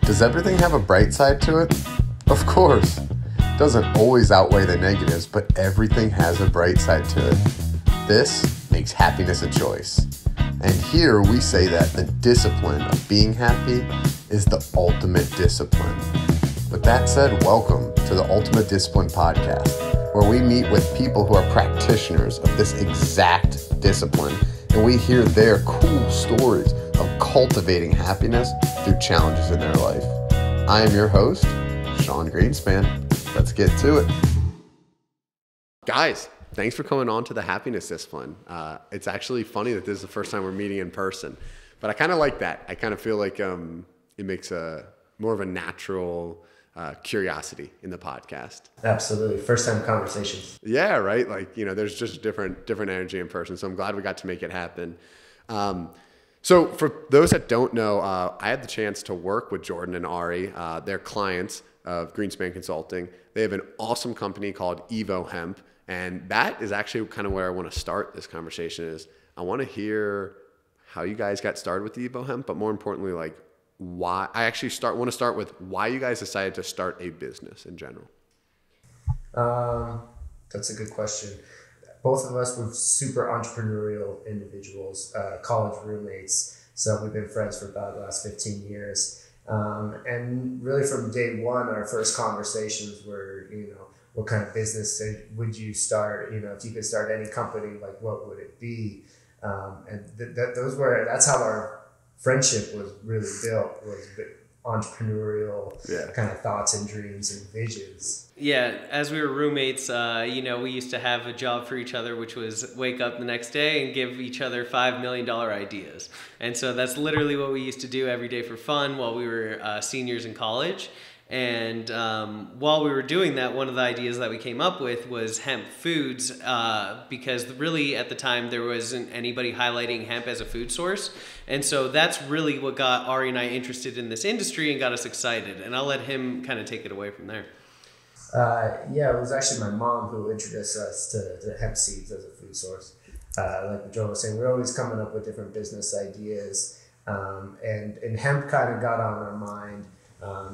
Does everything have a bright side to it? Of course. It doesn't always outweigh the negatives, but everything has a bright side to it. This makes happiness a choice. And here we say that the discipline of being happy is the ultimate discipline. With that said, welcome to the Ultimate Discipline Podcast, where we meet with people who are practitioners of this exact discipline, and we hear their cool stories of cultivating happiness through challenges in their life. I am your host, Sean Greenspan. Let's get to it. Guys, thanks for coming on to the happiness discipline. It's actually funny that this is the first time we're meeting in person, but I kind of like that. I kind of feel like it makes more of a natural curiosity in the podcast. Absolutely. First time conversations. Yeah, right. Like, there's just different energy in person. So I'm glad we got to make it happen. So for those that don't know, I had the chance to work with Jourdan and Ari. They're clients of Greenspan Consulting. They have an awesome company called Evo Hemp. And that is actually kind of where I want to start this conversation is I want to hear how you guys got started with Evo Hemp, but more importantly, like why I actually want to start with why you guys decided to start a business in general. That's a good question. Both of us were super entrepreneurial individuals, college roommates. So we've been friends for about the last 15 years. And really from day one, our first conversations were, what kind of business would you start? If you could start any company, like what would it be? And that's how our friendship was really built, was entrepreneurial kind of thoughts and dreams and visions. Yeah, as we were roommates, we used to have a job for each other, which was wake up the next day and give each other $5 million ideas. And so that's literally what we used to do every day for fun while we were seniors in college. And while we were doing that, one of the ideas that we came up with was hemp foods, because really at the time there wasn't anybody highlighting hemp as a food source. And so that's really what got Ari and I interested in this industry and got us excited. And I'll let him kind of take it away from there. It was actually my mom who introduced us to hemp seeds as a food source. Like Joe was saying, we're always coming up with different business ideas. And hemp kind of got on our mind.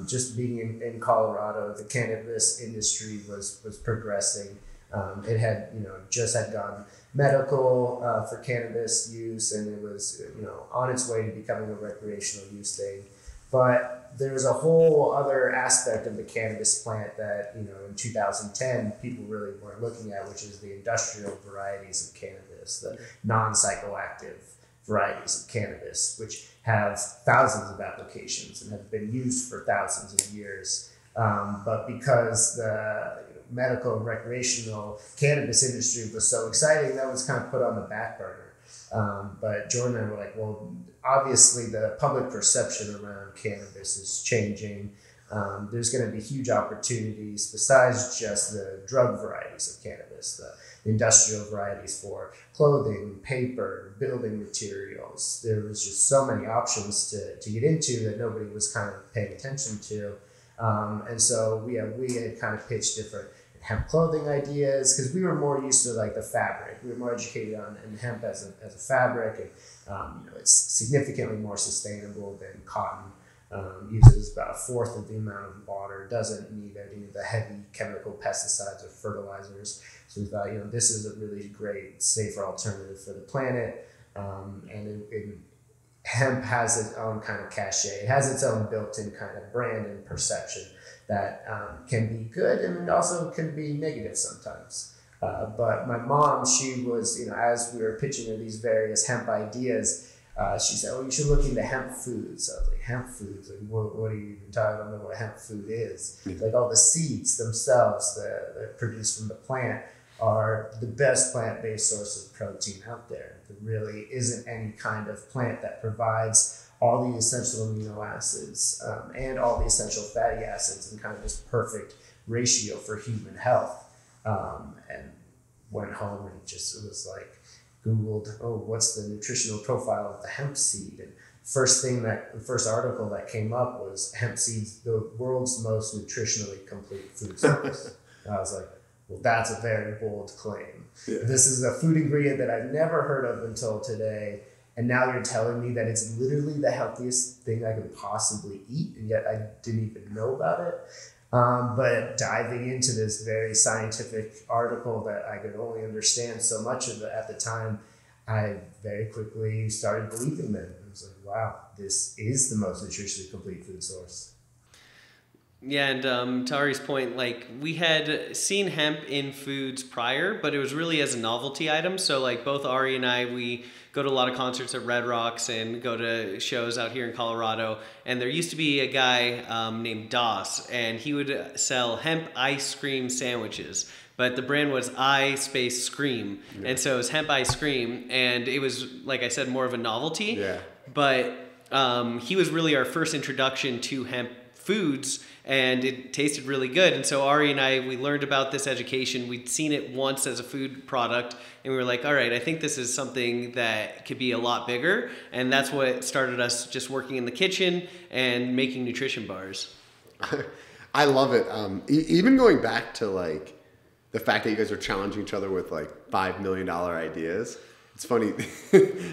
Just being in Colorado, the cannabis industry was progressing. It had, just had gone medical for cannabis use, and it was, on its way to becoming a recreational use thing. But there was a whole other aspect of the cannabis plant that, in 2010, people really weren't looking at, which is the industrial varieties of cannabis, the non-psychoactive varieties of cannabis, which have thousands of applications and have been used for thousands of years. But because the medical and recreational cannabis industry was so exciting, that was kind of put on the back burner. But Jourdan and I were like, well, obviously the public perception around cannabis is changing. There's going to be huge opportunities besides just the drug varieties of cannabis, the industrial varieties for clothing, paper, building materials. There was just so many options to get into that nobody was kind of paying attention to. And so we had kind of pitched different hemp clothing ideas because we were more used to like the fabric. We were more educated on hemp as a fabric, and it's significantly more sustainable than cotton. Uses about a fourth of the amount of water, doesn't need any of the heavy chemical pesticides or fertilizers. So we thought, this is a really great, safer alternative for the planet. And hemp has its own kind of cachet. It has its own built-in kind of brand and perception that can be good and also can be negative sometimes. But my mom, she was, as we were pitching her these various hemp ideas, she said, you should look into hemp foods. I was like, hemp foods? Like, what are you even talking about? I don't know what hemp food is. Like all the seeds themselves that are produced from the plant are the best plant-based source of protein out there. There really isn't any kind of plant that provides all the essential amino acids and all the essential fatty acids in kind of this perfect ratio for human health. And went home and it was like, Googled, what's the nutritional profile of the hemp seed? And the first article that came up was hemp seeds, the world's most nutritionally complete food source. And I was like, well, that's a very bold claim. Yeah. This is a food ingredient that I've never heard of until today. and now you're telling me that it's literally the healthiest thing I could possibly eat, and yet I didn't even know about it. But diving into this very scientific article that I could only understand so much of it at the time, I very quickly started believing them. I was like, wow, this is the most nutritionally complete food source. Yeah, and to Ari's point, like, we had seen hemp in foods prior, but it was really as a novelty item. So like both Ari and I, we go to a lot of concerts at Red Rocks and go to shows out here in Colorado. And there used to be a guy named Doss, and he would sell hemp ice cream sandwiches. But the brand was I-Scream. Yeah. And so it was hemp ice cream. And it was, like I said, more of a novelty. Yeah. But he was really our first introduction to hemp foods, and it tasted really good. And so Ari and I, we learned about this education. We'd seen it once as a food product, and we were like, all right, I think this is something that could be a lot bigger. And that's what started us just working in the kitchen and making nutrition bars. I love it. Even going back to like the fact that you guys are challenging each other with like $5 million ideas. It's funny.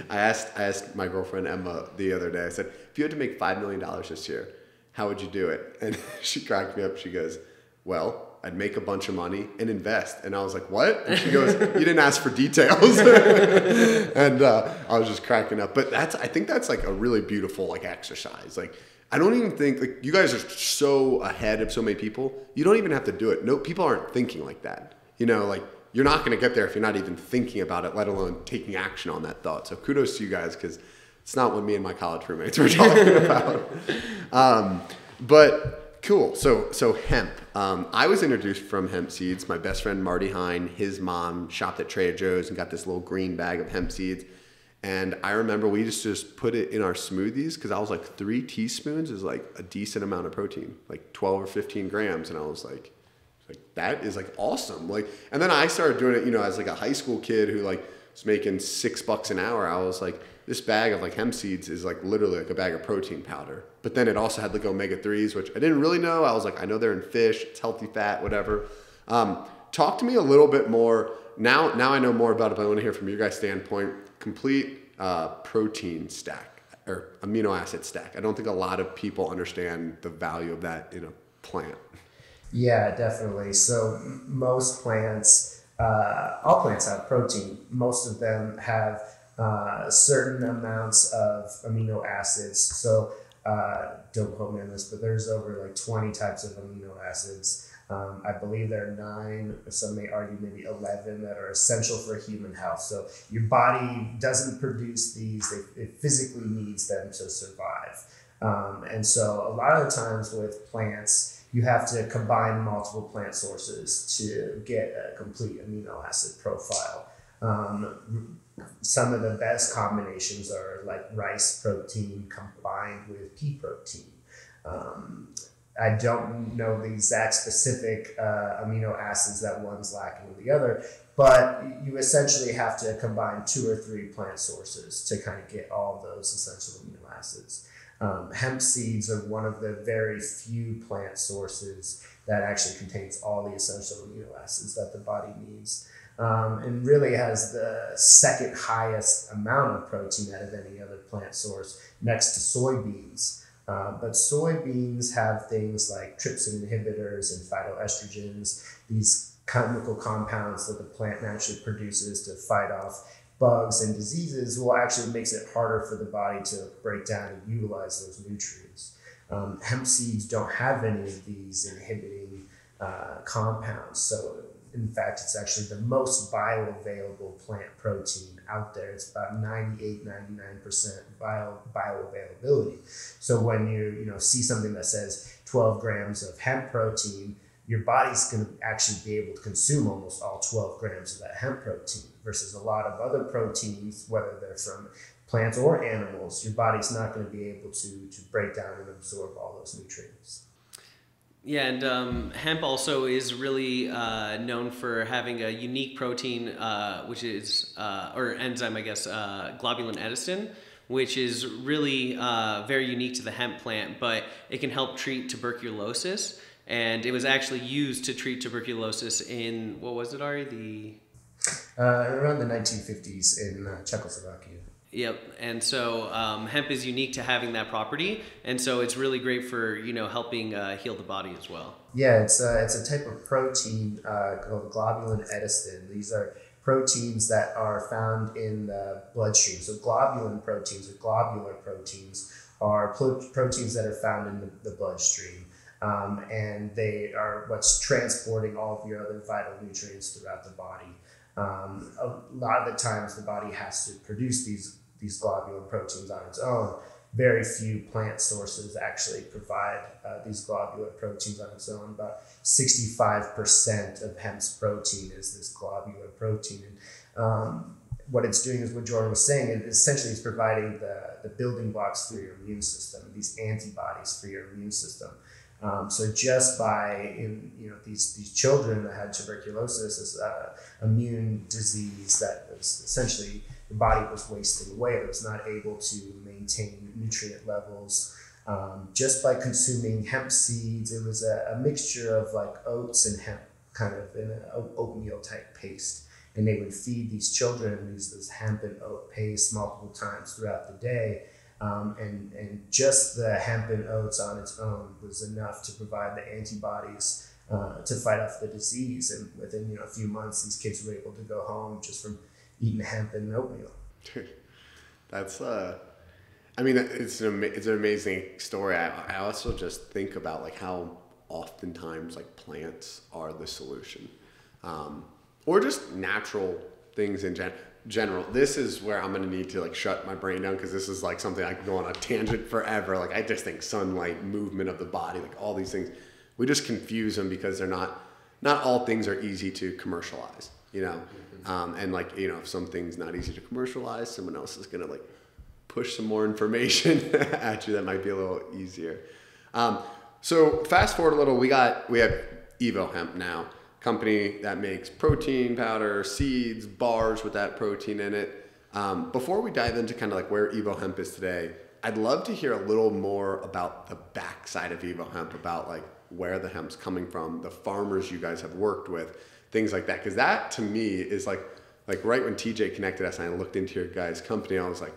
I asked my girlfriend Emma the other day, I said, if you had to make $5 million this year, how would you do it? And she cracked me up. She goes, well, I'd make a bunch of money and invest. And I was like, what? And she goes, you didn't ask for details. And I was just cracking up. But I think that's like a really beautiful like exercise. Like, I don't even think, like, you guys are so ahead of so many people. You don't even have to do it. No, people aren't thinking like that. You know, like, you're not going to get there if you're not even thinking about it, let alone taking action on that thought. So kudos to you guys, because it's not what me and my college roommates were talking about. But cool. So hemp. I was introduced from hemp seeds. My best friend Marty Hine, his mom shopped at Trader Joe's and got this little green bag of hemp seeds. And I remember we just put it in our smoothies, because I was like 3 teaspoons is like a decent amount of protein, like 12 or 15 grams. And I was like, that is like awesome. Like, and then I started doing it, you know, as like a high school kid who like was making $6 an hour. I was like, this bag of like hemp seeds is like literally like a bag of protein powder. But then it also had like omega-3s, which I didn't really know. I was like, I know they're in fish, it's healthy fat, whatever. Talk to me a little bit more. Now I know more about it, but I want to hear from your guys' standpoint. Complete protein stack or amino acid stack. I don't think a lot of people understand the value of that in a plant. Yeah, definitely. So most plants, all plants have protein. Most of them have certain amounts of amino acids. So don't quote me on this, but there's over like 20 types of amino acids. I believe there are 9, or some may argue maybe 11, that are essential for human health. So your body doesn't produce these, it physically needs them to survive. And so a lot of the times with plants, you have to combine multiple plant sources to get a complete amino acid profile. Some of the best combinations are like rice protein combined with pea protein. I don't know the exact specific amino acids that one's lacking in the other, but you essentially have to combine 2 or 3 plant sources to kind of get all those essential amino acids. Hemp seeds are one of the very few plant sources that actually contains all the essential amino acids that the body needs. And really has the second highest amount of protein out of any other plant source, next to soybeans. But soybeans have things like trypsin inhibitors and phytoestrogens, these chemical compounds that the plant naturally produces to fight off bugs and diseases, will actually makes it harder for the body to break down and utilize those nutrients. Hemp seeds don't have any of these inhibiting compounds. So in fact, it's actually the most bioavailable plant protein out there. It's about 98-99% bioavailability. So when you see something that says 12 grams of hemp protein, your body's going to actually be able to consume almost all 12 grams of that hemp protein, versus a lot of other proteins, whether they're from plants or animals, your body's not going to be able to break down and absorb all those nutrients. Yeah, and hemp also is really known for having a unique protein, which is, or enzyme, I guess, globulin edestin, which is really very unique to the hemp plant, but it can help treat tuberculosis. And it was actually used to treat tuberculosis in, what was it, Ari? Around the 1950s in Czechoslovakia. Yep, and so hemp is unique to having that property, and so it's really great for helping heal the body as well. Yeah, it's a type of protein called globulin edestin. These are proteins that are found in the bloodstream. So globulin proteins or globular proteins are proteins that are found in the bloodstream, and they are what's transporting all of your other vital nutrients throughout the body. A lot of the times the body has to produce these globulin proteins on its own. Very few plant sources actually provide these globular proteins on its own. About 65% of hemp's protein is this globular protein. And what it's doing is what Jourdan was saying, it essentially is providing the building blocks for your immune system, these antibodies for your immune system. So just by these children that had tuberculosis, this immune disease that was essentially the body was wasting away, it was not able to maintain nutrient levels. Just by consuming hemp seeds, it was a mixture of like oats and hemp, kind of in an oatmeal type paste. And they would feed these children this hemp and oat paste multiple times throughout the day. And just the hemp and oats on its own was enough to provide the antibodies to fight off the disease. And within a few months, these kids were able to go home just from eating hemp and oatmeal. That's I mean, it's an amazing story. I also just think about like how oftentimes like plants are the solution, or just natural things in general. This is where I'm gonna need to like shut my brain down, because this is like something I can go on a tangent forever. Like I just think sunlight, movement of the body, like all these things, we just confuse them because they're not all things are easy to commercialize, and like if something's not easy to commercialize, someone else is gonna like push some more information at you that might be a little easier. So fast forward a little, we have Evo Hemp now, company that makes protein powder, seeds, bars with that protein in it. Before we dive into kind of like where Evo Hemp is today, I'd love to hear a little more about the backside of Evo Hemp, about like where the hemp's coming from, the farmers you guys have worked with, things like that. Because that to me is like right when TJ connected us and I looked into your guys' company, I was like,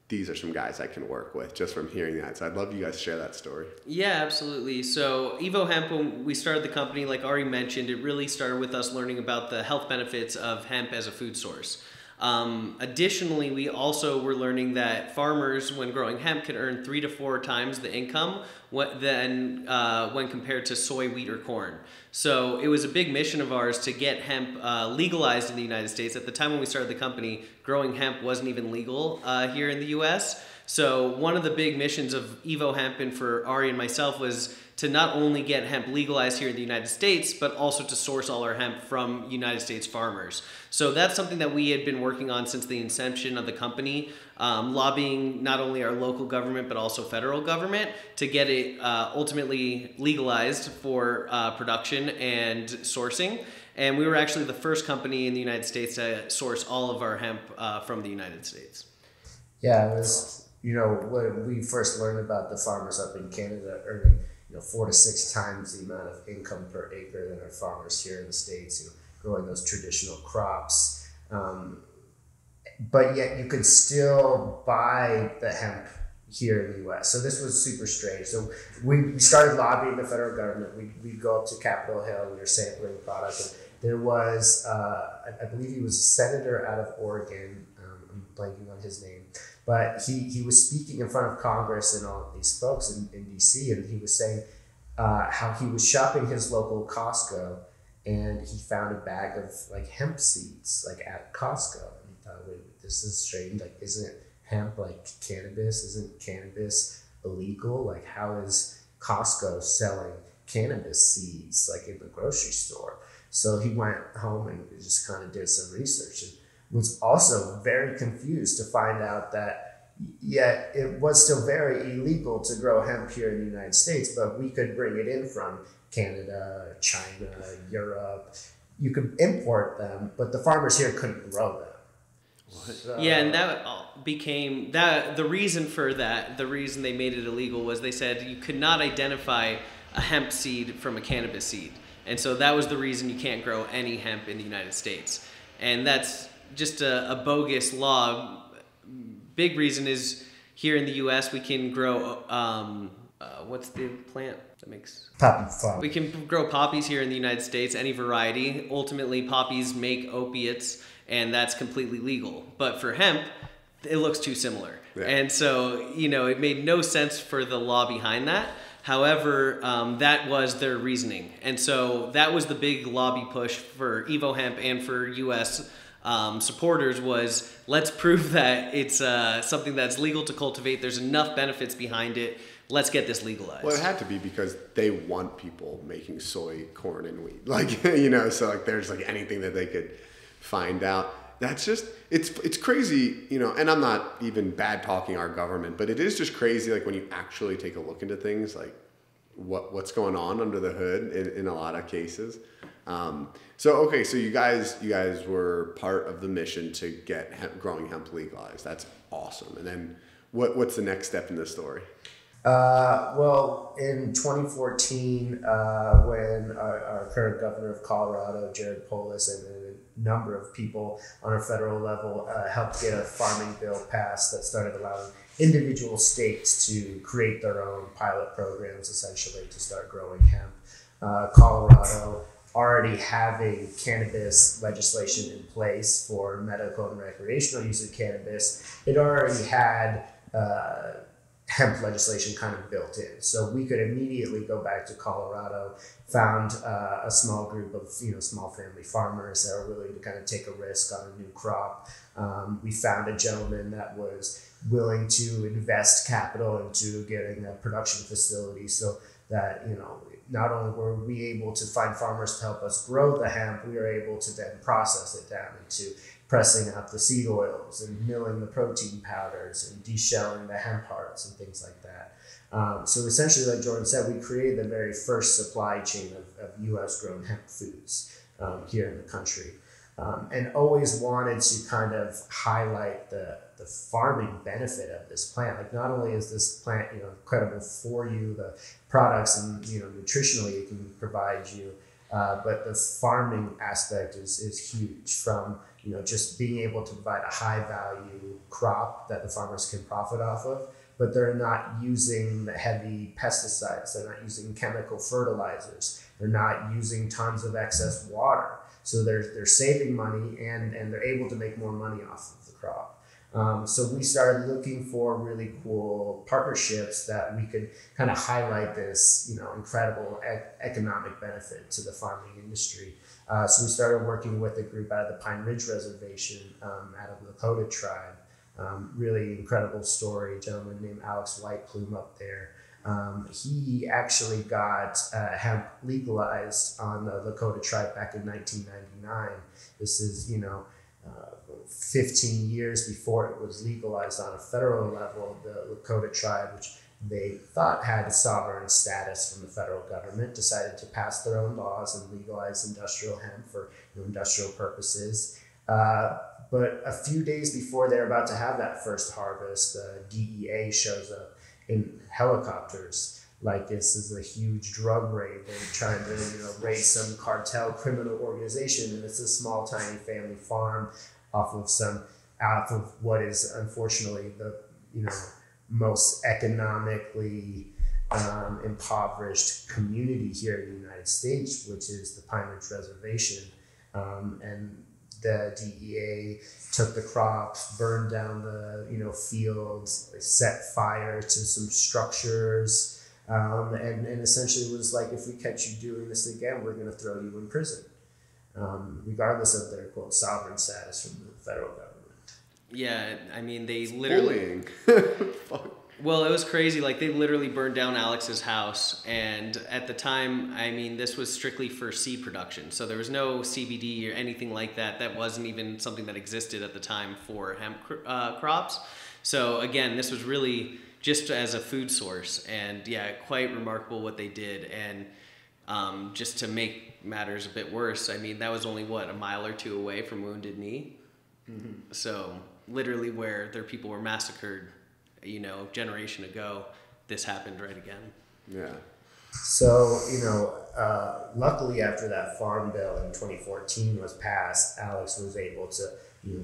these are some guys I can work with just from hearing that. So I'd love you guys to share that story. Yeah, absolutely. So Evo Hemp, when we started the company, like Ari mentioned, it really started with us learning about the health benefits of hemp as a food source. Additionally, we also were learning that farmers, when growing hemp, can earn 3 to 4 times the income when compared to soy, wheat, or corn. So it was a big mission of ours to get hemp legalized in the United States. At the time when we started the company, growing hemp wasn't even legal here in the US. So one of the big missions of Evo Hemp and for Ari and myself was to not only get hemp legalized here in the United States, but also to source all our hemp from United States farmers. So that's something that we had been working on since the inception of the company, lobbying not only our local government, but also federal government to get it ultimately legalized for production and sourcing. And we were actually the first company in the United States to source all of our hemp from the United States. Yeah, it was, when we first learned about the farmers up in Canada earning 4 to 6 times the amount of income per acre than our farmers here in the States, growing those traditional crops. But yet you could still buy the hemp here in the US. So this was super strange. So we started lobbying the federal government. We'd go up to Capitol Hill, we were sampling the product. And there was, I believe he was a senator out of Oregon. I'm blanking on his name. But he was speaking in front of Congress and all these folks in DC, and he was saying how he was shopping his local Costco, and he found a bag of like hemp seeds like at Costco. And he thought, wait, this is strange. Like, isn't hemp like cannabis? Isn't cannabis illegal? Like, how is Costco selling cannabis seeds like in the grocery store? So he went home and just kind of did some research and was also very confused to find out that yet it was still very illegal to grow hemp here in the United States, but we could bring it in from Canada, China, Europe. You could import them, but the farmers here couldn't grow them. So, yeah, and that became the reason for that. The reason they made it illegal was they said you could not identify a hemp seed from a cannabis seed, and so that was the reason you can't grow any hemp in the United States. And that's just a bogus law big reason is here in the U.S. we can grow, what's the plant that makes? Poppy farm. We can grow poppies here in the United States, any variety. Ultimately, poppies make opiates, and that's completely legal. But for hemp, it looks too similar. Yeah. And so, it made no sense for the law behind that. However, that was their reasoning. And so that was the big lobby push for Evo Hemp and for U.S. Supporters was, let's prove that it's something that's legal to cultivate. There's enough benefits behind it. Let's get this legalized. Well, it had to be because they want people making soy, corn, and wheat. So there's anything that they could find out. That's just, it's crazy, and I'm not even bad talking our government, but it is just crazy, when you actually take a look into things, what's going on under the hood in a lot of cases. So you guys were part of the mission to get growing hemp legalized. That's awesome. And then what's the next step in this story? Well, in 2014, when our current governor of Colorado, Jared Polis, and a number of people on a federal level helped get a farming bill passed that started allowing individual states to create their own pilot programs, essentially, to start growing hemp. Colorado already having cannabis legislation in place for medical and recreational use of cannabis, it already had hemp legislation kind of built in. So we could immediately go back to Colorado, found a small group of small family farmers that were willing to kind of take a risk on a new crop. We found a gentleman that was willing to invest capital into getting a production facility so that, not only were we able to find farmers to help us grow the hemp, we were able to then process it down into pressing out the seed oils and milling the protein powders and deshelling the hemp hearts and things like that. So essentially, like Jourdan said, we created the very first supply chain of U.S. grown hemp foods here in the country, and always wanted to kind of highlight the farming benefit of this plant. Not only is this plant incredible for you, the products and nutritionally it can provide you, but the farming aspect is huge. From just being able to provide a high value crop that the farmers can profit off of, but they're not using the heavy pesticides, they're not using chemical fertilizers, they're not using tons of excess water. So they're saving money and they're able to make more money off of the crop. So we started looking for really cool partnerships that we could kind of highlight this, incredible economic benefit to the farming industry. So we started working with a group out of the Pine Ridge Reservation, out of the Lakota tribe. Really incredible story. A gentleman named Alex White Plume up there. He actually got hemp legalized on the Lakota tribe back in 1999. This is, 15 years before it was legalized on a federal level. The Lakota tribe, which they thought had a sovereign status from the federal government, decided to pass their own laws and legalize industrial hemp for industrial purposes. But a few days before they're about to have that first harvest, the DEA shows up in helicopters like this is a huge drug raid. They're trying to raid some cartel criminal organization, and it's a small tiny family farm off of what is unfortunately the most economically impoverished community here in the United States, which is the Pine Ridge Reservation. And the DEA took the crops, burned down the fields, set fire to some structures, and essentially was like, if we catch you doing this again, we're going to throw you in prison, regardless of their quote sovereign status from the federal government. Yeah, I mean, they literally... Well, it was crazy. They literally burned down Alex's house. And at the time, I mean, this was strictly for seed production. So there was no CBD or anything like that. That wasn't even something that existed at the time for hemp crops. So again, this was really just as a food source. And yeah, quite remarkable what they did. And just to make matters a bit worse, I mean, that was only, a mile or two away from Wounded Knee? Mm-hmm. So literally where their people were massacred, generation ago, this happened right again. Yeah. So, luckily after that farm bill in 2014 was passed, Alex was able to,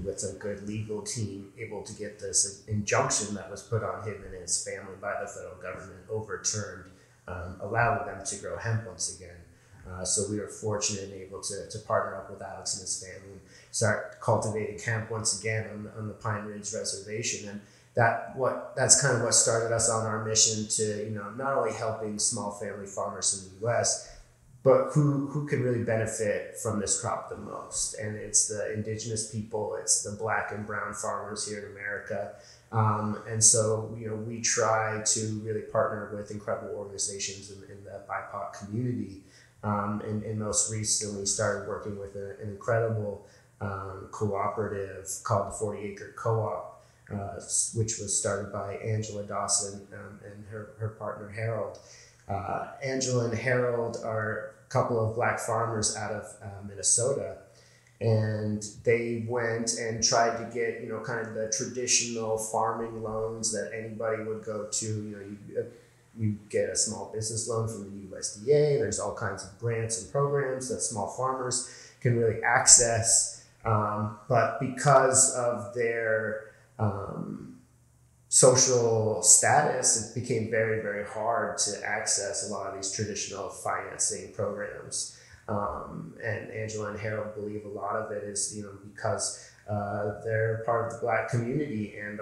with a good legal team, able to get this injunction that was put on him and his family by the federal government overturned, allowing them to grow hemp once again. So we were fortunate and able to partner up with Alex and his family and start cultivating hemp once again on the Pine Ridge Reservation. And that's kind of what started us on our mission to, not only helping small family farmers in the U.S., but who can really benefit from this crop the most. And it's the indigenous people, it's the black and brown farmers here in America. And so, we try to really partner with incredible organizations in the BIPOC community. And most recently started working with an incredible cooperative called the 40 Acre Co-op, which was started by Angela Dawson and her partner Harold. Angela and Harold are a couple of black farmers out of Minnesota, and they went and tried to get, kind of the traditional farming loans that anybody would go to. You get a small business loan from the USDA. There's all kinds of grants and programs that small farmers can really access. But because of their social status, it became very, very hard to access a lot of these traditional financing programs. And Angela and Harold believe a lot of it is, because they're part of the black community, and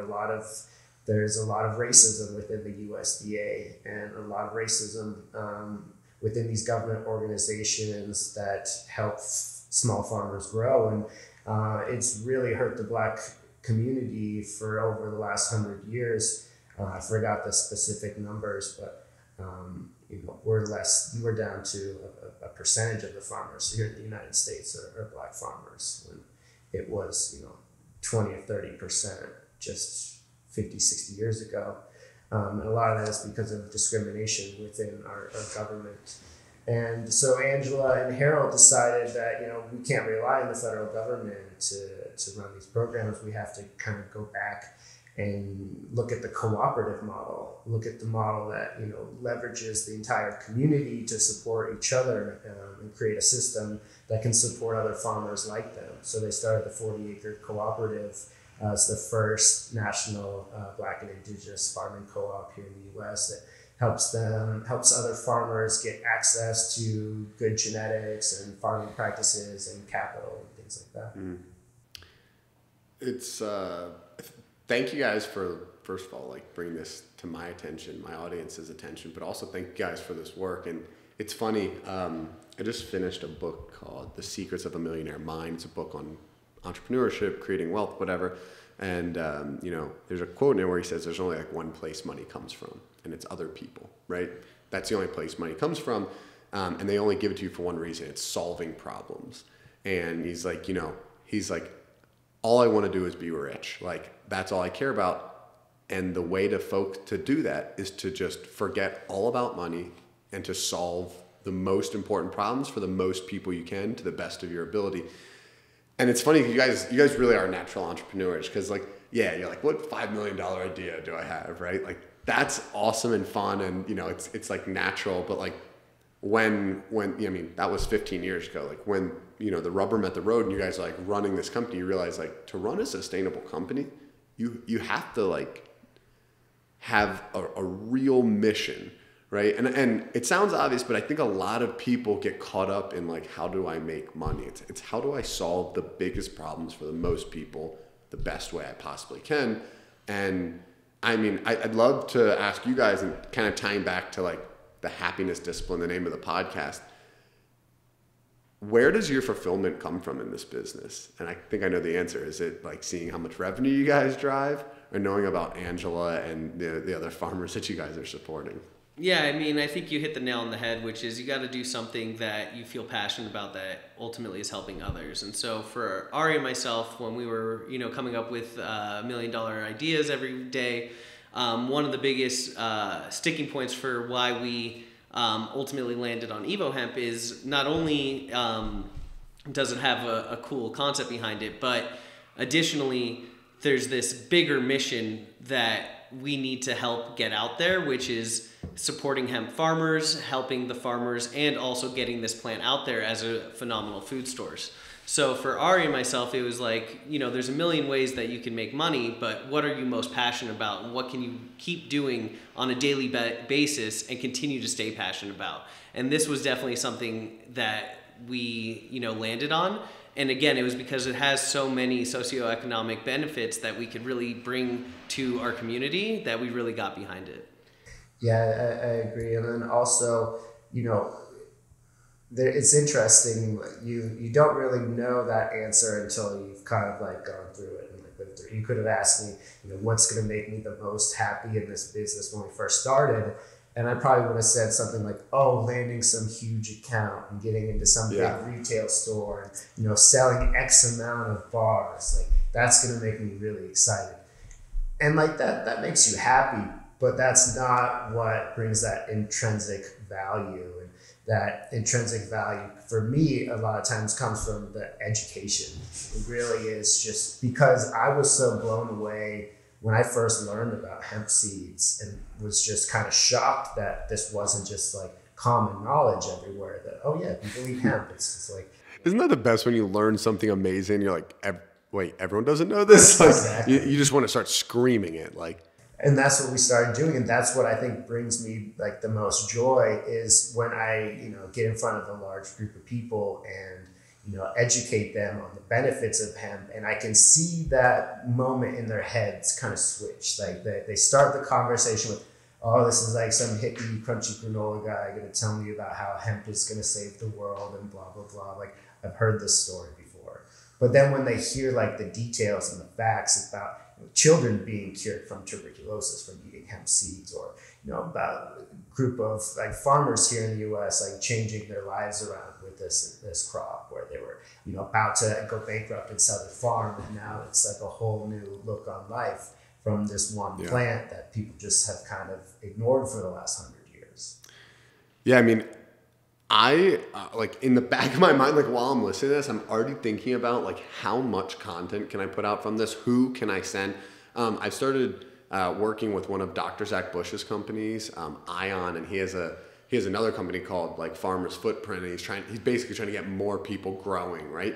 there's a lot of racism within the USDA and a lot of racism within these government organizations that help small farmers grow. And it's really hurt the black community for over the last 100 years. I forgot the specific numbers, but we're down to a percentage of the farmers here in the United States are black farmers, when it was 20 or 30% just 50, 60 years ago. And a lot of that is because of discrimination within our government. And so Angela and Harold decided that, we can't rely on the federal government to run these programs. We have to kind of go back and look at the cooperative model, look at the model that, leverages the entire community to support each other, and create a system that can support other farmers like them. So they started the 40 Acre Cooperative. It's the first national black and indigenous farming co-op here in the U.S. that helps other farmers get access to good genetics and farming practices and capital and things like that. Mm. It's thank you guys for, first of all, bringing this to my attention, my audience's attention, but also thank you guys for this work. And it's funny, I just finished a book called The Secrets of a Millionaire Mind. It's a book on entrepreneurship, creating wealth, whatever. And, there's a quote in it where he says there's only one place money comes from, and it's other people, right? That's the only place money comes from. And they only give it to you for one reason. It's solving problems. And he's like, all I want to do is be rich. That's all I care about. And the way to do that is to just forget all about money and to solve the most important problems for the most people you can to the best of your ability. And it's funny, you guys really are natural entrepreneurs, because you're like, what $5 million idea do I have, right? That's awesome and fun, and it's natural. But when that was 15 years ago. When the rubber met the road and you guys are running this company, you realize to run a sustainable company, you have to have a real mission. Right. And it sounds obvious, but I think a lot of people get caught up in how do I make money? It's how do I solve the biggest problems for the most people the best way I possibly can? And I'd love to ask you guys, and kind of tying back to the happiness discipline, the name of the podcast, where does your fulfillment come from in this business? And I think I know the answer. Is it seeing how much revenue you guys drive, or knowing about Angela and the other farmers that you guys are supporting? Yeah, I think you hit the nail on the head, which is you got to do something that you feel passionate about that ultimately is helping others. And so for Ari and myself, when we were, coming up with $1 million ideas every day, one of the biggest sticking points for why we ultimately landed on Evo Hemp is not only does it have a cool concept behind it, but additionally, there's this bigger mission that we need to help get out there, which is supporting hemp farmers, helping the farmers, and also getting this plant out there as a phenomenal food source. So for Ari and myself, it was like, there's a million ways that you can make money, but what are you most passionate about? And what can you keep doing on a daily basis and continue to stay passionate about? And this was definitely something that we, landed on. And again, it was because it has so many socioeconomic benefits that we could really bring to our community that we really got behind it. Yeah, I agree. And then also, it's interesting. You don't really know that answer until you've kind of like gone through it and like lived through it. You could have asked me, what's going to make me the most happy in this business when we first started, and I probably would have said something like, landing some huge account and getting into some big retail store and selling X amount of bars. Like that's going to make me really excited, and like that makes you happy. But that's not what brings that intrinsic value. That intrinsic value for me a lot of times comes from the education. It really is just because I was so blown away when I first learned about hemp seeds and was just kind of shocked that this wasn't just like common knowledge everywhere that, people eat hemp. It's like, isn't that the best when you learn something amazing? You're like, wait, everyone doesn't know this? Like, exactly. you just want to start screaming it like. And that's what we started doing. And that's what I think brings me like the most joy is when I, get in front of a large group of people and, educate them on the benefits of hemp. And I can see that moment in their heads kind of switch. Like they start the conversation with, this is like some hippie crunchy granola guy going to tell me about how hemp is going to save the world and blah, blah, blah. Like I've heard this story before. But then when they hear like the details and the facts about children being cured from tuberculosis from eating hemp seeds, or about a group of like farmers here in the U.S. like changing their lives around with this crop, where they were about to go bankrupt and sell their farm, and now it's like a whole new look on life from this one plant that people just have kind of ignored for the last 100 years. Yeah, I mean, I like in the back of my mind, like while I'm listening to this, I'm already thinking about like how much content can I put out from this? Who can I send? I've started working with one of Dr. Zach Bush's companies, Ion, and he has another company called like Farmer's Footprint, and he's basically trying to get more people growing, right?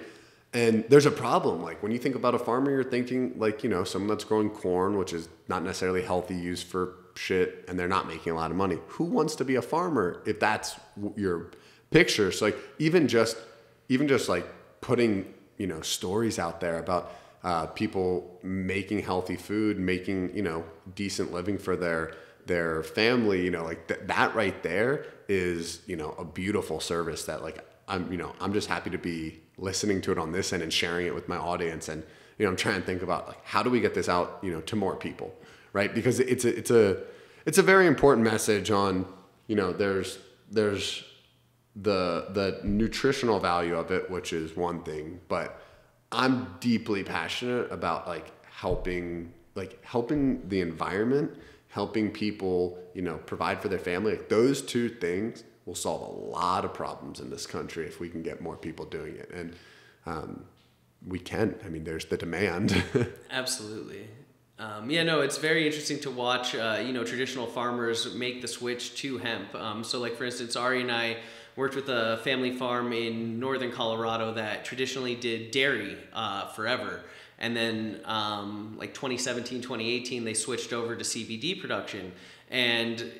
And there's a problem. Like when you think about a farmer, you're thinking like, someone that's growing corn, which is not necessarily healthy, used for shit, and they're not making a lot of money. Who wants to be a farmer if that's your picture? So like even just like putting stories out there about people making healthy food, making decent living for their family, like that right there is a beautiful service that like I'm just happy to be listening to it on this end and sharing it with my audience. And I'm trying to think about like how do we get this out to more people, right? Because it's a very important message on there's the nutritional value of it, which is one thing, but I'm deeply passionate about like helping the environment, helping people, provide for their family. Like those two things will solve a lot of problems in this country if we can get more people doing it. And we can. I mean, there's the demand. Absolutely. It's very interesting to watch, traditional farmers make the switch to hemp. So like, for instance, Ari and I worked with a family farm in northern Colorado that traditionally did dairy forever. And then like 2017, 2018, they switched over to CBD production. And,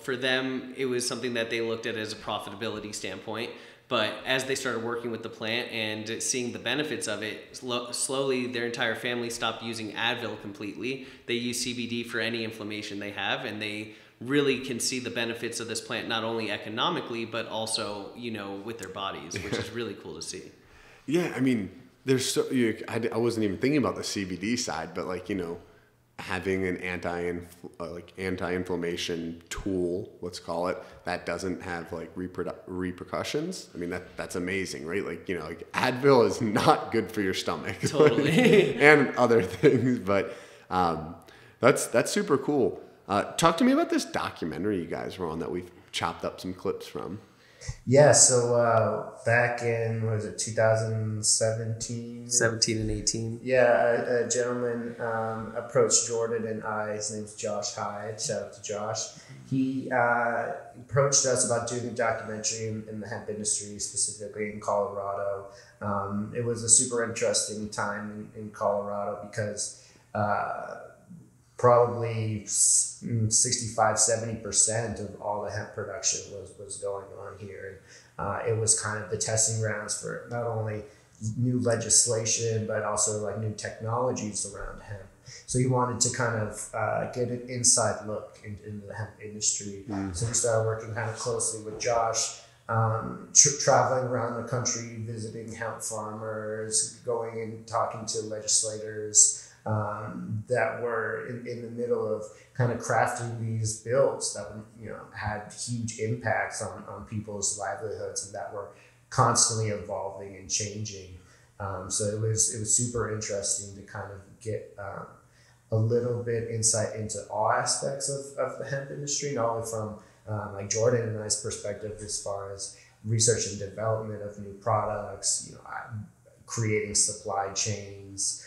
for them, it was something that they looked at as a profitability standpoint. But as they started working with the plant and seeing the benefits of it, slowly their entire family stopped using Advil completely. They use CBD for any inflammation they have, and they really can see the benefits of this plant, not only economically, but also, with their bodies, which is really cool to see. Yeah, I mean, I wasn't even thinking about the CBD side, but like, having an anti-inflammation tool, let's call it, that doesn't have like repercussions. I mean, that's amazing, right? Like, like Advil is not good for your stomach. Totally. And other things, but that's super cool. Talk to me about this documentary you guys were on that we've chopped up some clips from. Yeah, so back in, what was it, 2017? 17 and 18. Yeah, a gentleman approached Jourdan and I. His name's Josh Hyde. Shout out to Josh. He approached us about doing a documentary in the hemp industry, specifically in Colorado. It was a super interesting time in Colorado because probably 65-70% of all the hemp production was going on here. And it was kind of the testing grounds for not only new legislation, but also like new technologies around hemp. So he wanted to kind of get an inside look into the hemp industry. So we started working kind of closely with Josh, traveling around the country, visiting hemp farmers, going and talking to legislators that were in the middle of kind of crafting these bills that had huge impacts on people's livelihoods and that were constantly evolving and changing. So it was super interesting to kind of get a little bit insight into all aspects of the hemp industry, not only from like Jourdan and I's perspective as far as research and development of new products, creating supply chains,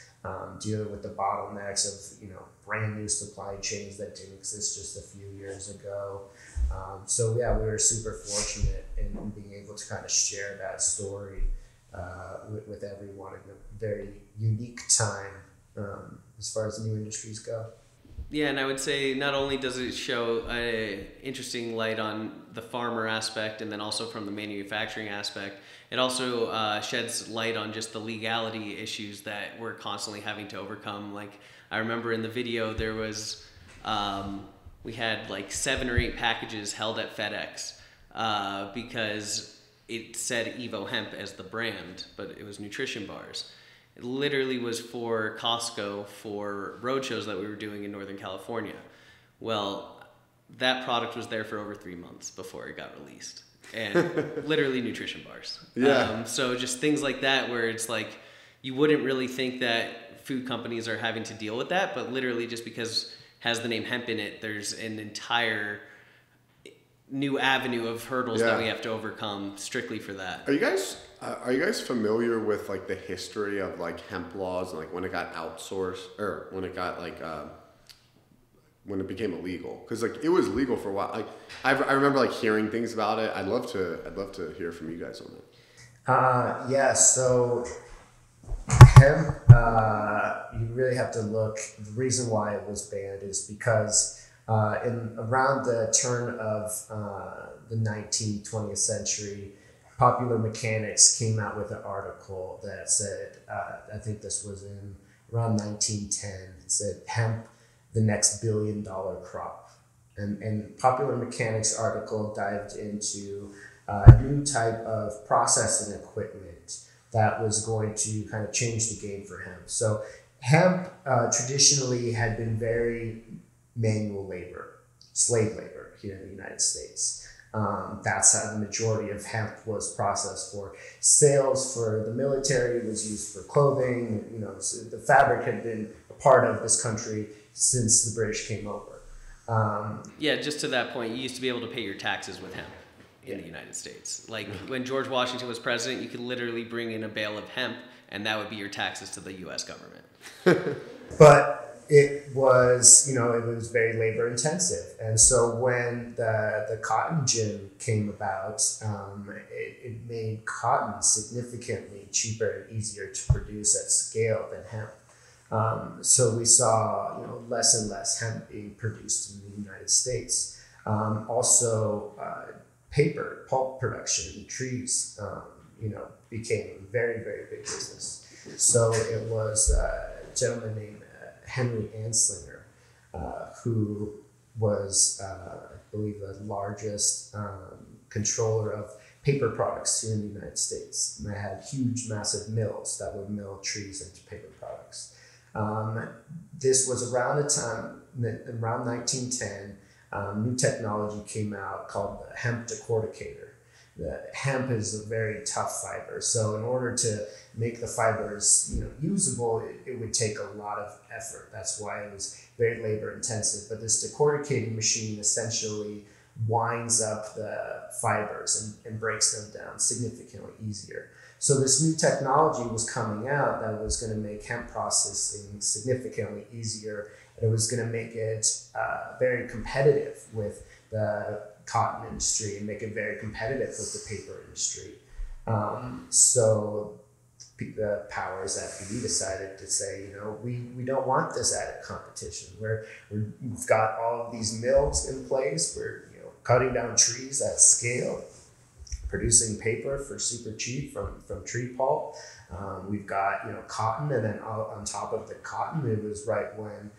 dealing with the bottlenecks of brand new supply chains that didn't exist just a few years ago. So yeah, we were super fortunate in being able to kind of share that story with everyone in a very unique time as far as new industries go. Yeah, and I would say not only does it show an interesting light on the farmer aspect and then also from the manufacturing aspect, it also sheds light on just the legality issues that we're constantly having to overcome. Like I remember in the video there was, we had like 7 or 8 packages held at FedEx because it said Evo Hemp as the brand, but it was nutrition bars. It literally was for Costco for road shows that we were doing in Northern California. Well, that product was there for over 3 months before it got released. And literally nutrition bars. Yeah. So just things like that where it's like, you wouldn't really think that food companies are having to deal with that, but literally just because it has the name hemp in it, there's an entire new avenue of hurdles that we have to overcome strictly for that. Are you guys familiar with like the history of like hemp laws and like when it got outsourced or when it got like when it became illegal? Because like it was legal for a while. Like I remember like hearing things about it. I'd love to hear from you guys on that. Yeah. So hemp, you really have to look. The reason why it was banned is because in around the turn of the 20th century, Popular Mechanics came out with an article that said, I think this was in around 1910, it said hemp, the next $1 billion crop. And Popular Mechanics article dived into a new type of processing equipment that was going to kind of change the game for hemp. So hemp traditionally had been very manual labor, slave labor here in the United States. That's how the majority of hemp was processed for. Sales for the military was used for clothing. So the fabric had been a part of this country since the British came over. Yeah, just to that point, you used to be able to pay your taxes with hemp in the United States. Like when George Washington was president, you could literally bring in a bale of hemp and that would be your taxes to the U.S. government. But it was, it was very labor intensive. And so when the cotton gin came about, it made cotton significantly cheaper and easier to produce at scale than hemp. So we saw, less and less hemp being produced in the United States. Also, paper, pulp production in trees, became a very, very big business. So it was a gentleman named Henry Anslinger, who was, I believe, the largest controller of paper products here in the United States. And they had huge, massive mills that would mill trees into paper products. This was around the time, around 1910, new technology came out called the hemp decorticator. The hemp is a very tough fiber, so in order to make the fibers, usable, it would take a lot of effort. That's why it was very labor intensive. But this decorticating machine essentially winds up the fibers and breaks them down significantly easier. So this new technology was coming out that was going to make hemp processing significantly easier, and it was going to make it very competitive with the cotton industry and make it very competitive with the paper industry. So the powers that be decided to say, we don't want this added competition. We've got all of these mills in place. We're cutting down trees at scale, producing paper for super cheap from tree pulp. We've got cotton, and then on top of the cotton, it was right when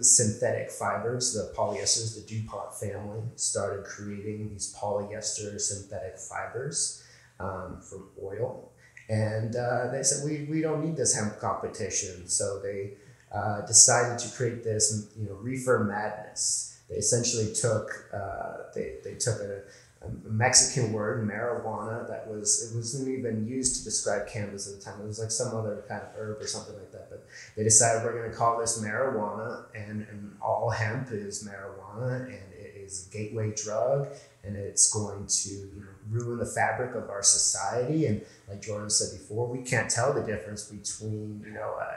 synthetic fibers, the polyesters, the DuPont family started creating these polyester synthetic fibers from oil. And they said, we don't need this hemp competition. So they decided to create this, reefer madness. They essentially took, they took a Mexican word, marijuana, it wasn't even used to describe cannabis at the time. It was like some other kind of herb or something like that. But they decided we're going to call this marijuana, and all hemp is marijuana, and it is a gateway drug, and it's going to ruin the fabric of our society. And like Jourdan said before, we can't tell the difference between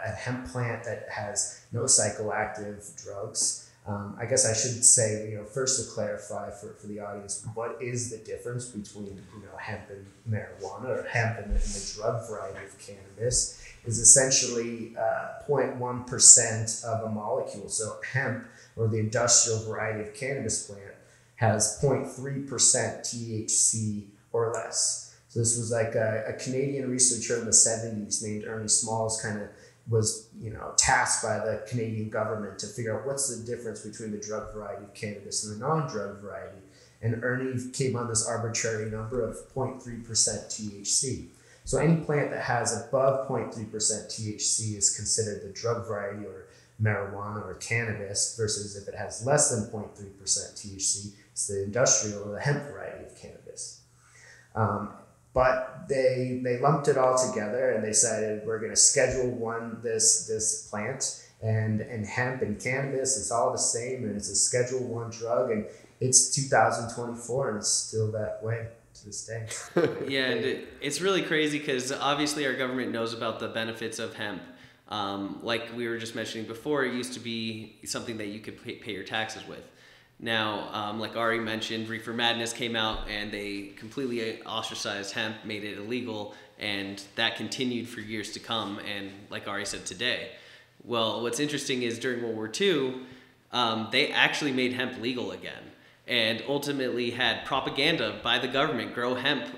a hemp plant that has no psychoactive drugs. I guess I should say, first to clarify for the audience, what is the difference between hemp and marijuana, or hemp and the drug variety of cannabis, is essentially 0.1% of a molecule. So hemp, or the industrial variety of cannabis plant, has 0.3% THC or less. So this was like a Canadian researcher in the 70s named Ernie Smalls was tasked by the Canadian government to figure out what's the difference between the drug variety of cannabis and the non-drug variety. And Ernie came on this arbitrary number of 0.3% THC. So any plant that has above 0.3% THC is considered the drug variety, or marijuana or cannabis, versus if it has less than 0.3% THC, it's the industrial or the hemp variety of cannabis. But they lumped it all together and they decided we're going to Schedule I this plant, and hemp and cannabis, it's all the same, and it's a Schedule I drug, and it's 2024 and it's still that way to this day. Yeah, and it's really crazy because obviously our government knows about the benefits of hemp. Like we were just mentioning before, it used to be something that you could pay your taxes with. Now, like Ari mentioned, Reefer Madness came out and they completely ostracized hemp, made it illegal, and that continued for years to come, and like Ari said, today. Well, what's interesting is during World War II, they actually made hemp legal again, and ultimately had propaganda by the government grow hemp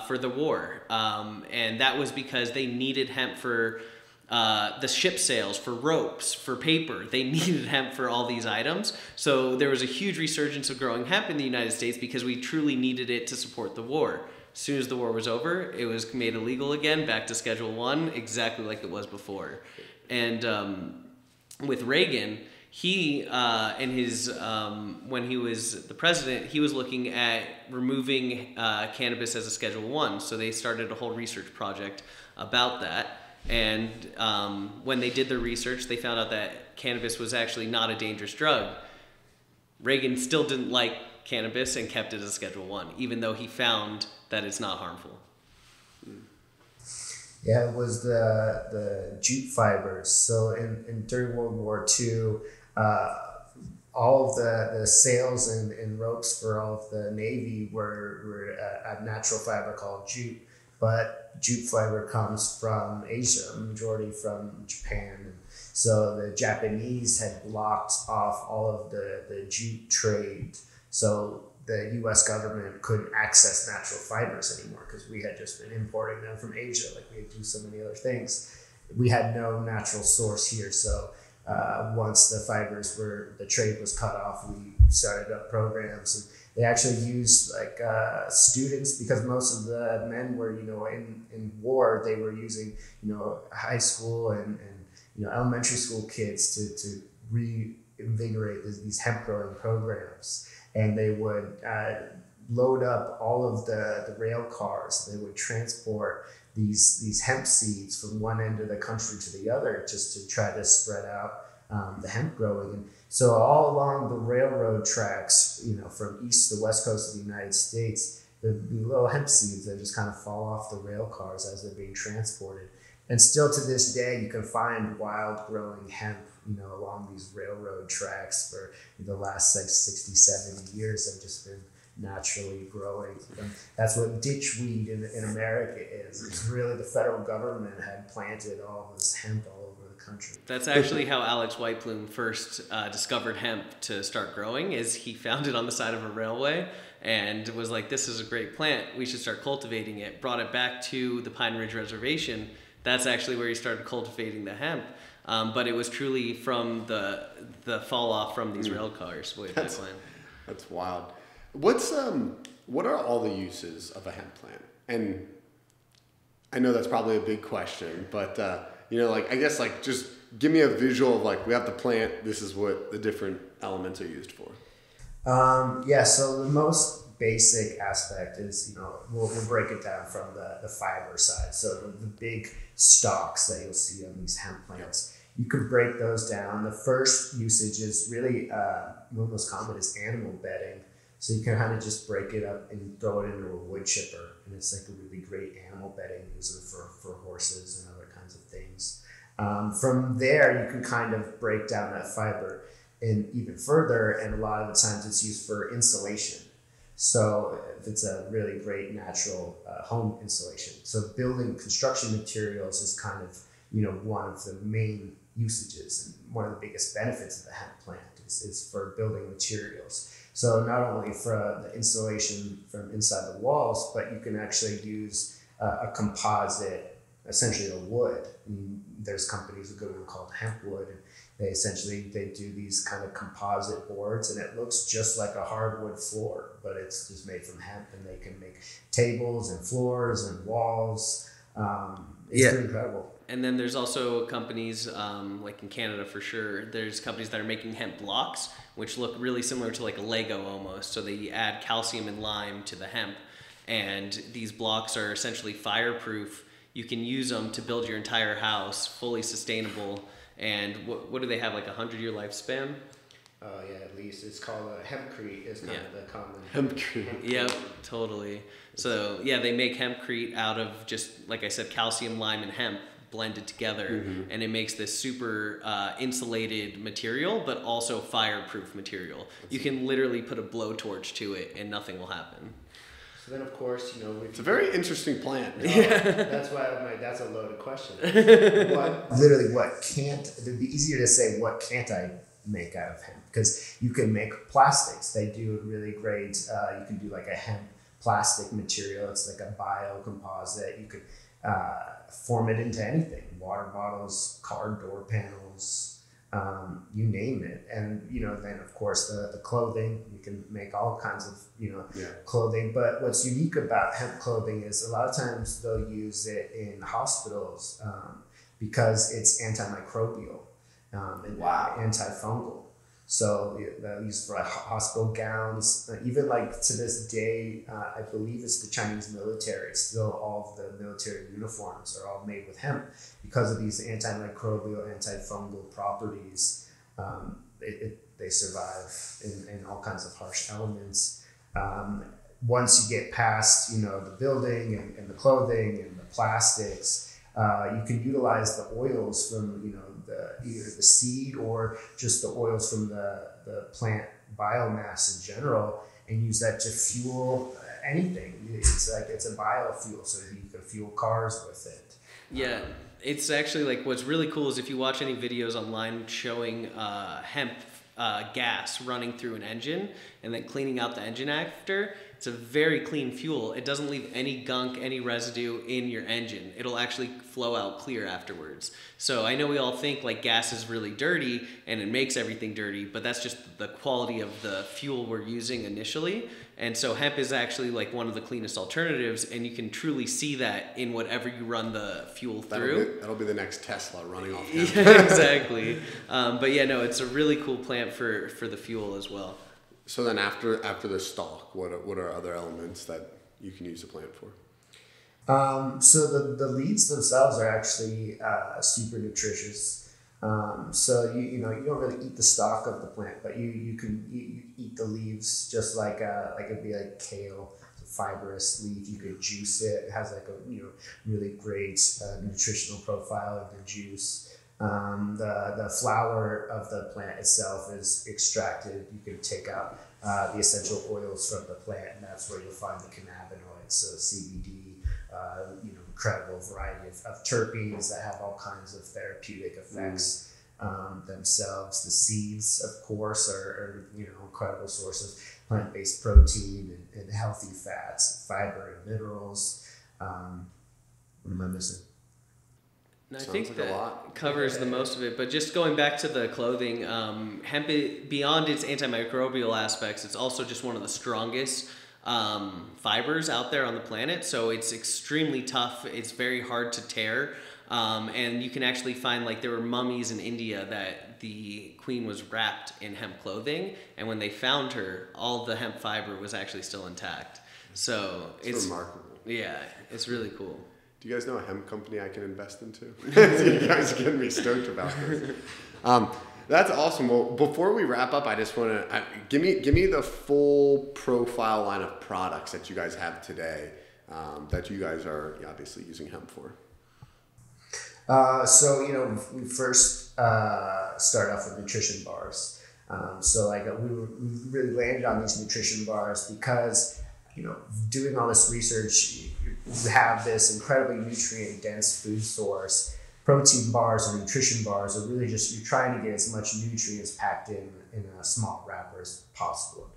for the war. And that was because they needed hemp for the ship sails, for ropes, for paper. They needed hemp for all these items. So there was a huge resurgence of growing hemp in the United States because we truly needed it to support the war. As soon as the war was over, it was made illegal again, back to Schedule I, exactly like it was before. And with Reagan, he and his when he was the president, he was looking at removing cannabis as a Schedule I. So they started a whole research project about that. And when they did their research, they found out that cannabis was actually not a dangerous drug. Reagan still didn't like cannabis and kept it as Schedule I, even though he found that it's not harmful. Yeah, it was the jute fibers. So during World War II, all of the sails and ropes for all of the Navy were a natural fiber called jute. But jute fiber comes from Asia, majority from Japan. So the Japanese had blocked off all of the jute trade. So the US government couldn't access natural fibers anymore because we had just been importing them from Asia, like we do so many other things. We had no natural source here. So once the trade was cut off, we started up programs. And they actually used students, because most of the men were, in war, they were using, high school and elementary school kids to reinvigorate these hemp growing programs. And they would load up all of the rail cars. They would transport these hemp seeds from one end of the country to the other, just to try to spread out the hemp growing. And so all along the railroad tracks, from east to the west coast of the United States, the little hemp seeds that just kind of fall off the rail cars as they're being transported. And still to this day, you can find wild growing hemp, along these railroad tracks for the last 60, 70 years have just been naturally growing. And that's what ditchweed in America is. It's really the federal government had planted all this hemp all over the country. That's actually how Alex Whitebloom first discovered hemp to start growing. Is he found it on the side of a railway and was like, this is a great plant, we should start cultivating it. Brought it back to the Pine Ridge Reservation. That's actually where he started cultivating the hemp. But it was truly from the fall off from these rail cars way back when. That's wild. What are all the uses of a hemp plant? And I know that's probably a big question, but I guess just give me a visual of we have the plant. This is what the different elements are used for. So the most basic aspect is, we'll break it down from the fiber side. So the big stalks that you'll see on these hemp plants, you can break those down. The first usage is really, one most common is animal bedding. So you can kind of just break it up and throw it into a wood chipper. And it's a really great animal bedding, usually for horses and other kinds of things. From there, you can kind of break down that fiber and even further, and a lot of the times it's used for insulation. So if it's a really great natural home insulation. So building construction materials is kind of, one of the main usages, and one of the biggest benefits of the hemp plant is for building materials. So not only for the insulation from inside the walls, but you can actually use a composite, essentially a wood. There's companies, a good one called Hempwood, and they do these kind of composite boards, and it looks just like a hardwood floor, but it's just made from hemp, and they can make tables and floors and walls. It's pretty incredible. And then there's also companies, like in Canada for sure, there's companies that are making hemp blocks, which look really similar to like a Lego almost. So they add calcium and lime to the hemp, and these blocks are essentially fireproof. You can use them to build your entire house, fully sustainable. And what do they have, like 100-year lifespan? At least. It's called hempcrete is kind of the common. Hempcrete. Yep, totally. So they make hempcrete out of just, like I said, calcium, lime, and hemp blended together, and it makes this super insulated material, but also fireproof material. You can literally put a blowtorch to it and nothing will happen. So then, of course, it's a very interesting plant. That's why that's a loaded question. It'd be easier to say, what can't I make out of hemp? Because you can make plastics. They do really great. You can do like a hemp plastic material. It's like a biocomposite. You could form it into anything: water bottles, car door panels, you name it. And then of course the clothing, you can make all kinds of clothing. But what's unique about hemp clothing is a lot of times they'll use it in hospitals because it's antimicrobial and antifungal. So they'll use for like hospital gowns. Even like to this day, I believe it's the Chinese military. Still, all of the military uniforms are all made with hemp because of these antimicrobial, antifungal properties. They survive in all kinds of harsh elements. Once you get past, the building and the clothing and the plastics, you can utilize the oils from, either the seed or just the oils from the plant biomass in general, and use that to fuel anything. It's a biofuel, so you can fuel cars with it. Yeah, it's actually like what's really cool is if you watch any videos online showing hemp gas running through an engine and then cleaning out the engine after. It's a very clean fuel. It doesn't leave any gunk, any residue in your engine. It'll actually flow out clear afterwards. So I know we all think like gas is really dirty and it makes everything dirty, but that's just the quality of the fuel we're using initially. And so hemp is actually like one of the cleanest alternatives, and you can truly see that in whatever you run the fuel through. That'll be the next Tesla running off hemp. Yeah, exactly. But yeah, no, it's a really cool plant for the fuel as well. So then after the stalk, what are other elements that you can use the plant for? So the leaves themselves are actually super nutritious. So you don't really eat the stalk of the plant, but you eat the leaves, just like it'd be like kale, it's a fibrous leaf. You could juice it. It has like a really great nutritional profile in the juice. The flower of the plant itself is extracted. You can take out the essential oils from the plant, and that's where you'll find the cannabinoids, so CBD. Incredible variety of terpenes that have all kinds of therapeutic effects themselves. The seeds, of course, are incredible source of plant-based protein and healthy fats, fiber and minerals. What am I missing? I think that covers the most of it, but just going back to the clothing, hemp, beyond its antimicrobial aspects, it's also just one of the strongest fibers out there on the planet, so it's extremely tough. It's very hard to tear, and you can actually find, like, there were mummies in India that the queen was wrapped in hemp clothing, and when they found her, all the hemp fiber was actually still intact. So it's remarkable. Yeah, it's really cool. Do you guys know a hemp company I can invest into? You guys are getting me stoked about this. That's awesome. Well, before we wrap up, I just want to give me the full profile line of products that you guys have today that you guys are obviously using hemp for. We first started off with nutrition bars. We really landed on these nutrition bars because doing all this research, you have this incredibly nutrient dense food source. Protein bars or nutrition bars are really just, you're trying to get as much nutrients packed in a small wrapper as possible.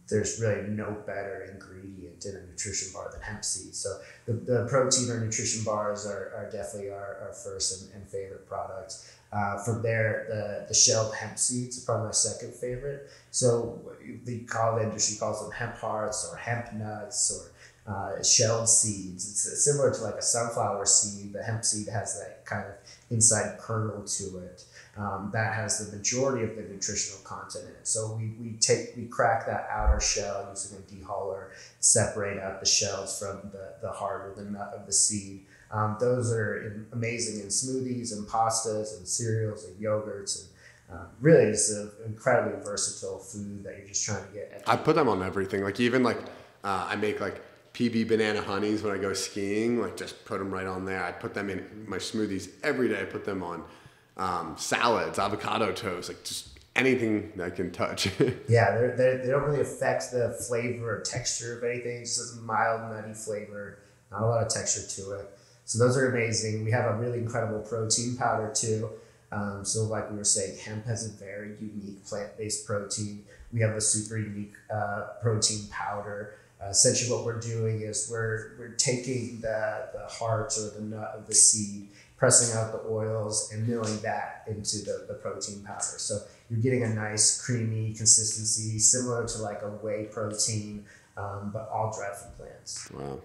There's really no better ingredient in a nutrition bar than hemp seeds. So the protein or nutrition bars are definitely our first and favorite products. From there, the shelled hemp seeds are probably my second favorite. So the industry calls them hemp hearts or hemp nuts or shelled seeds. It's similar to like a sunflower seed. The hemp seed has that kind of inside kernel to it that has the majority of the nutritional content in it. So we crack that outer shell using a dehuller, separate out the shells from the heart or the nut of the seed. Those are amazing in smoothies and pastas and cereals and yogurts, and really it's an incredibly versatile food that you're just trying to get. I put them on everything. I make PB banana honeys when I go skiing. Just put them right on there. I put them in my smoothies every day. I put them on salads, avocado toast, just anything that I can touch. Yeah, they don't really affect the flavor or texture of anything. It's just a mild nutty flavor, not a lot of texture to it. So those are amazing. We have a really incredible protein powder too. So like we were saying, hemp has a very unique plant-based protein. We have a super unique protein powder. Essentially what we're doing is we're taking the heart or the nut of the seed, pressing out the oils and milling that into the protein powder. So you're getting a nice creamy consistency similar to like a whey protein, but all derived from plants. Wow.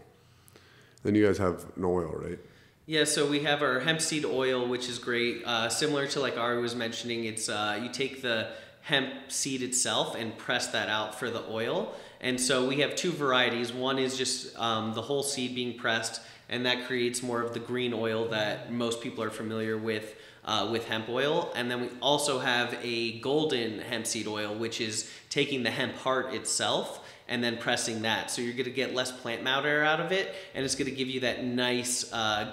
Then you guys have an oil, right? Yeah, so we have our hemp seed oil, which is great. Similar to like Ari was mentioning, it's you take the hemp seed itself and press that out for the oil. And so we have two varieties. One is just the whole seed being pressed, and that creates more of the green oil that most people are familiar with hemp oil. And then we also have a golden hemp seed oil, which is taking the hemp heart itself and then pressing that. So you're gonna get less plant matter out of it, and it's gonna give you that nice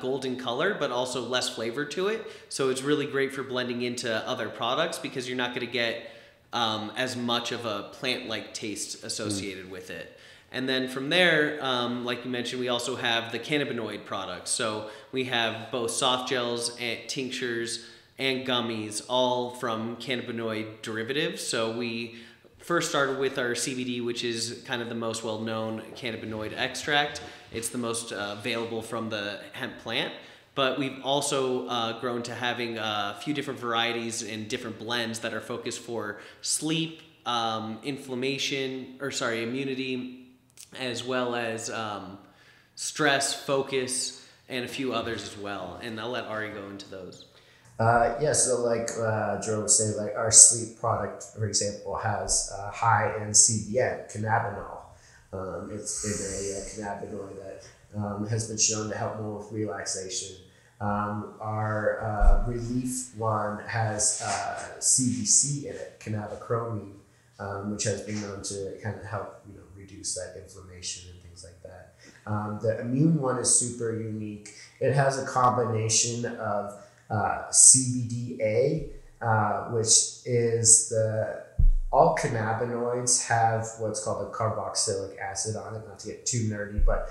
golden color, but also less flavor to it. So it's really great for blending into other products because you're not gonna get as much of a plant-like taste associated with it. And then from there, like you mentioned, we also have the cannabinoid products. So we have both soft gels and tinctures and gummies, all from cannabinoid derivatives. So we first started with our CBD, which is kind of the most well-known cannabinoid extract. It's the most available from the hemp plant. But we've also grown to having a few different varieties and different blends that are focused for sleep, immunity, as well as stress, focus, and a few others as well. And I'll let Ari go into those. So like Jourdan was saying, like our sleep product, for example, has high in CBN, cannabinol. It's been a cannabinoid that has been shown to help more with relaxation. Our relief one has CBC in it, cannabichromene, which has been known to kind of help reduce that inflammation and things like that. The immune one is super unique. It has a combination of CBDA, which is all cannabinoids have what's called a carboxylic acid on it, not to get too nerdy, but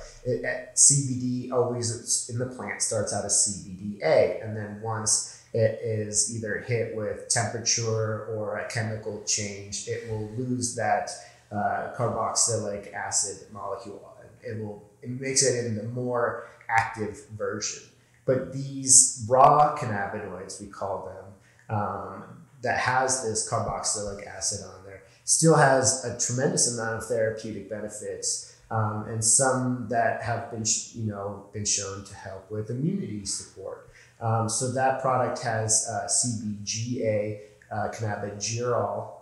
CBD always in the plant starts out as CBDA. And then once it is either hit with temperature or a chemical change, it will lose that carboxylic acid molecule. It makes it in the more active version. But these raw cannabinoids, we call them, that has this carboxylic acid on there, still has a tremendous amount of therapeutic benefits, and some that have been shown to help with immunity support. So that product has CBGA, cannabigerol,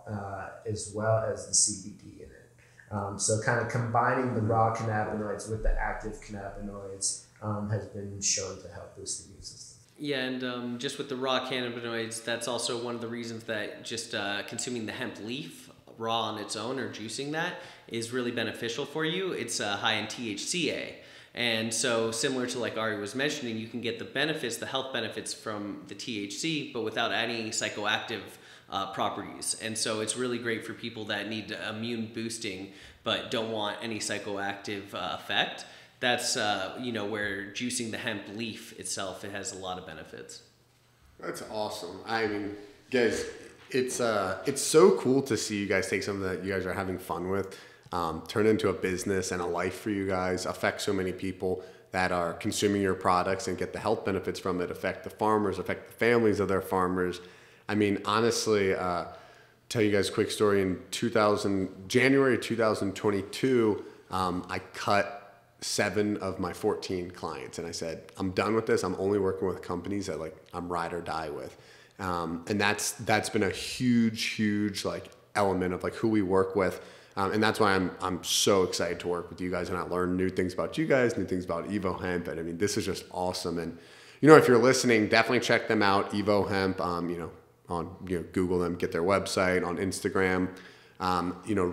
as well as the CBD in it. So kind of combining the raw cannabinoids with the active cannabinoids has been shown to help boost the immune system. Yeah, and just with the raw cannabinoids, that's also one of the reasons that just consuming the hemp leaf raw on its own or juicing that is really beneficial for you. It's high in THCA. And so similar to like Ari was mentioning, you can get the benefits, the health benefits from the THC, but without any psychoactive properties. And so it's really great for people that need immune boosting but don't want any psychoactive effect. That's where juicing the hemp leaf itself, it has a lot of benefits. That's awesome. I mean, guys, it's so cool to see you guys take something that you guys are having fun with, turn into a business and a life for you guys, affect so many people that are consuming your products and get the health benefits from it, affect the farmers, affect the families of their farmers. I mean, honestly, tell you guys a quick story. In January 2022, I cut 7 of my 14 clients, and I said, I'm done with this. I'm only working with companies that I'm ride or die with. And that's been a huge element of who we work with. And that's why I'm so excited to work with you guys, and I learn new things about you guys, new things about Evo Hemp. And I mean, this is just awesome. And, if you're listening, definitely check them out. Evo Hemp, on Google them, get their website, on Instagram.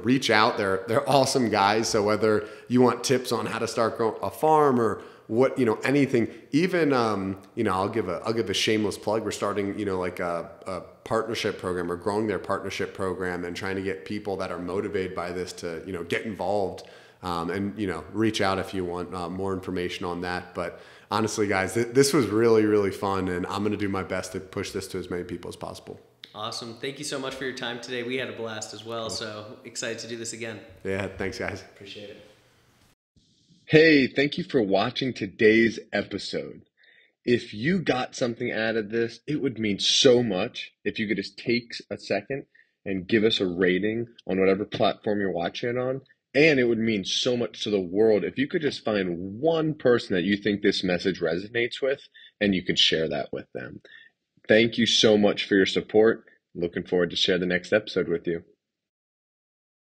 Reach out. They're awesome guys. So whether you want tips on how to start a farm or what, anything, even, I'll give a shameless plug. We're starting, a partnership program, or growing their partnership program, and trying to get people that are motivated by this to, get involved, and, reach out if you want more information on that. But honestly, guys, this was really, really fun, and I'm going to do my best to push this to as many people as possible. Awesome. Thank you so much for your time today. We had a blast as well, so excited to do this again. Yeah, thanks, guys. Appreciate it. Hey, thank you for watching today's episode. If you got something out of this, it would mean so much if you could just take a second and give us a rating on whatever platform you're watching it on. And it would mean so much to the world if you could just find one person that you think this message resonates with, and you can share that with them. Thank you so much for your support. Looking forward to share the next episode with you.